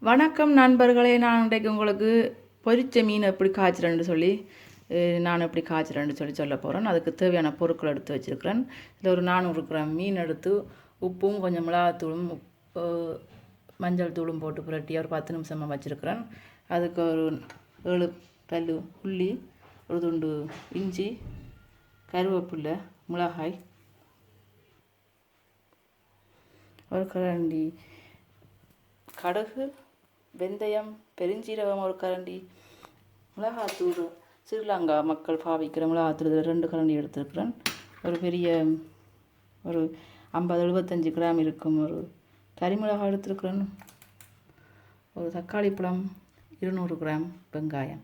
வணக்கம் நண்பர்களே. நான் இன்றைக்கு உங்களுக்கு பொரிச்ச மீன் எப்படி காய்ச்சிறேன்னு சொல்லி நான் எப்படி காய்ச்சிறேன்னு சொல்ல போகிறேன். அதுக்கு தேவையான பொருட்கள் எடுத்து வச்சுருக்கிறேன். இதில் ஒரு 400 கிராம் மீன் எடுத்து உப்பும் கொஞ்சம் மிளகாத்தூளும் மஞ்சள் தூளும் போட்டு புரட்டி ஒரு 10 நிமிஷமாக வச்சுருக்கிறேன். அதுக்கு ஒரு 7 பல் உள்ளி, ஒரு துண்டு இஞ்சி, கருவேப்பிலை, மிளகாய், ஒரு கரண்டி கடுகு, வெந்தயம், பெருஞ்சீரகம், ஒரு கரண்டி மிளகாத்தூள், ஸ்ரீலங்கா மக்கள் பாவிக்கிற மிளகாத்தூள் 2 கரண்டி எடுத்துருக்கிறேன். ஒரு பெரிய ஒரு 50-75 கிராம் இருக்கும் ஒரு கறிமிளகாய் எடுத்துருக்கிறேன். ஒரு தக்காளி பழம், 200 கிராம் வெங்காயம்.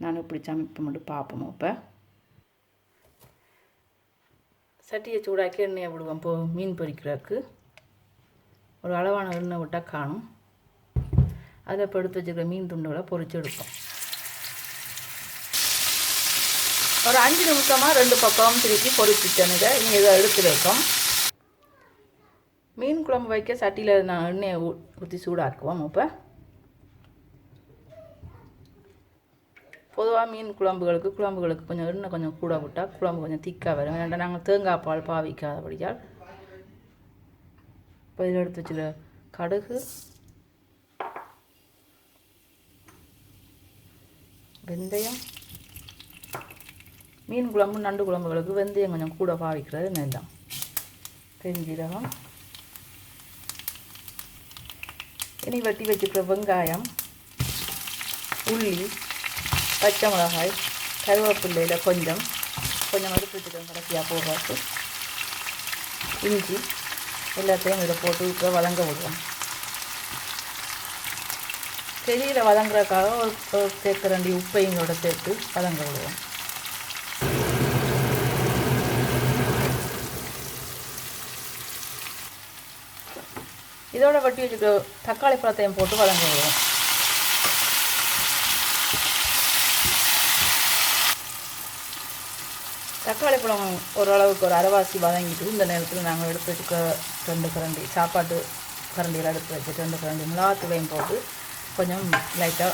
நான் இப்படி சமைப்ப மட்டும் பார்ப்போம். இப்போ சட்டியை சூடாக்கி எண்ணெயை விடுவோம். இப்போது மீன் பொரிக்கிறதுக்கு ஒரு அளவான எண்ணெய் விட்டால் காணும். அதை இப்போ எடுத்து வச்சுக்கிற மீன் துண்டுகளை பொரிச்சு எடுப்போம். ஒரு 5 நிமிஷமாக 2 பக்கம் திருப்பி பொரிச்சுட்டனுங்க. இனி இதை எடுத்து வைப்போம். மீன் குழம்பு வைக்க சட்டியில் நான் எண்ணெயை ஊற்றி சூடாக்குவோம். இப்போ பொதுவாக மீன் குழம்புகளுக்கு கொஞ்சம் எண்ணெய் கொஞ்சம் கூட விட்டால் குழம்பு கொஞ்சம் திக்காக வரும். ஏன்னா நாங்கள் தேங்காய் பால் பாவிக்காதபடியால். இப்போ இதில் எடுத்து வச்சுக்க கடுகு, வெந்தயம். மீன் குழம்பு நண்டு குழம்புகளுக்கு வெந்தயம் கொஞ்சம் கூட பாவிக்கிறது நல்லதான். பெருஞ்சீரகம், இனி வெட்டி வச்சுக்கிற வெங்காயம், உள்ளி, பச்சை மிளகாய், கருவேப்பிள்ளையில் கொஞ்சம் எடுத்து வச்சுக்கிறோம். கடைசியாக போகாது இஞ்சி எல்லாத்தையும் இதில் போட்டு வதங்க விடுவோம். செடியில் வதங்குறதுக்காக ஒரு தேக்கரண்டி உப்பையோட சேர்த்து வதங்க விடுவோம். இதோட வட்டி வச்சுக்க தக்காளி பழத்தையும் போட்டு வதங்க விடுவோம். தக்காளி பழம் ஓரளவுக்கு ஒரு அரைவாசி வதங்கிட்டு இந்த நேரத்தில் நாங்கள் எடுத்து வச்சுக்க 2 கரண்டி சாப்பாட்டு கரண்டியில் எடுத்து வச்சு 2 கரண்டி மிளகாத்தூளையும் போட்டு கொஞ்சம் லைட்டாக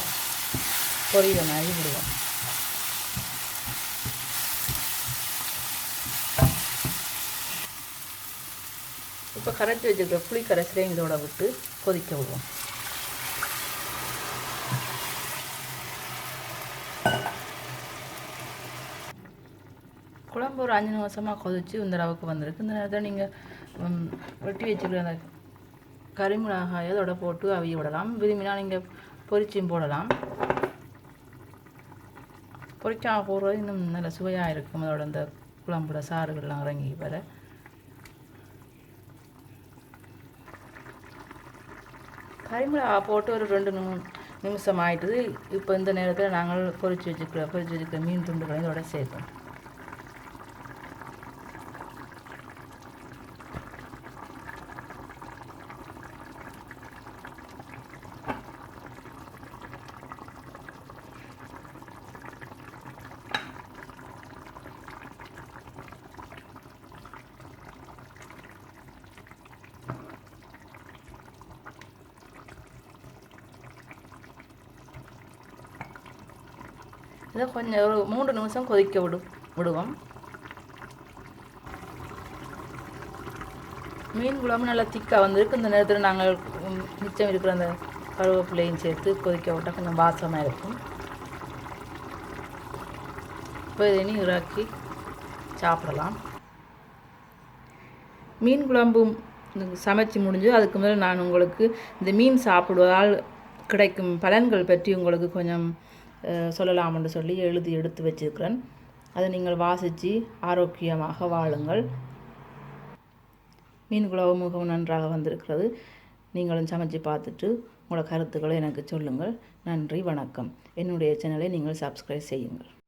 பொரியிற மாதிரி விடுவோம். இப்போ கரைச்சி வச்சுக்கிற புளி கரைசலையும் இதோட விட்டு கொதிக்க விடுவோம். குழம்பு ஒரு 5 நிமிஷமாக கொதித்து இந்த அளவுக்கு வந்திருக்கு. இந்த நேரத்தில் நீங்கள் வெட்டி வச்சுக்கிற அந்த கறிமிளகாய் அதோட போட்டு அவிய விடலாம். விரும்பினா நீங்கள் பொரிச்சும் போடலாம். பொரிச்சா போடுறது இன்னும் நல்ல சுவையாக இருக்கும். அதோட அந்த குழம்புல சாறுகள்லாம் இறங்கி வர. கறிமிளகாய் போட்டு ஒரு 2 நிமிஷம் ஆகிட்டுது. இப்போ இந்த நேரத்தில் நாங்கள் பொரிச்சு வச்சுக்கிற மீன் துண்டுகளை இதோட சேர்ப்போம். இதை கொஞ்சம் ஒரு 3 நிமிஷம் கொதிக்க விடுவோம். மீன் குழம்பு நல்லா திக்காக வந்திருக்கு. இந்த நேரத்தில் நாங்கள் மிச்சம் இருக்கிற அந்த கருவேப்பிலையும் சேர்த்து கொதிக்க விட்டால் கொஞ்சம் வாசமாக இருக்கும். இப்போ இதை இறக்கி சாப்பிடலாம். மீன் குழம்பு சமைச்சு முடிஞ்சு அதுக்கு மேலே நான் உங்களுக்கு இந்த மீன் சாப்பிடுவதால் கிடைக்கும் பலன்கள் பற்றி உங்களுக்கு கொஞ்சம் சொல்லலாம்னு சொல்லி எழுதி எடுத்து வச்சிருக்கிறேன். அதை நீங்கள் வாசித்து ஆரோக்கியமாக வாழுங்கள். மீன் குழம்பு மிகவும் நன்றாக வந்திருக்கிறது. நீங்களும் சமைச்சு பார்த்துட்டு உங்களோட கருத்துக்களை எனக்கு சொல்லுங்கள். நன்றி, வணக்கம். என்னுடைய சேனலை நீங்கள் சப்ஸ்கிரைப் செய்யுங்கள்.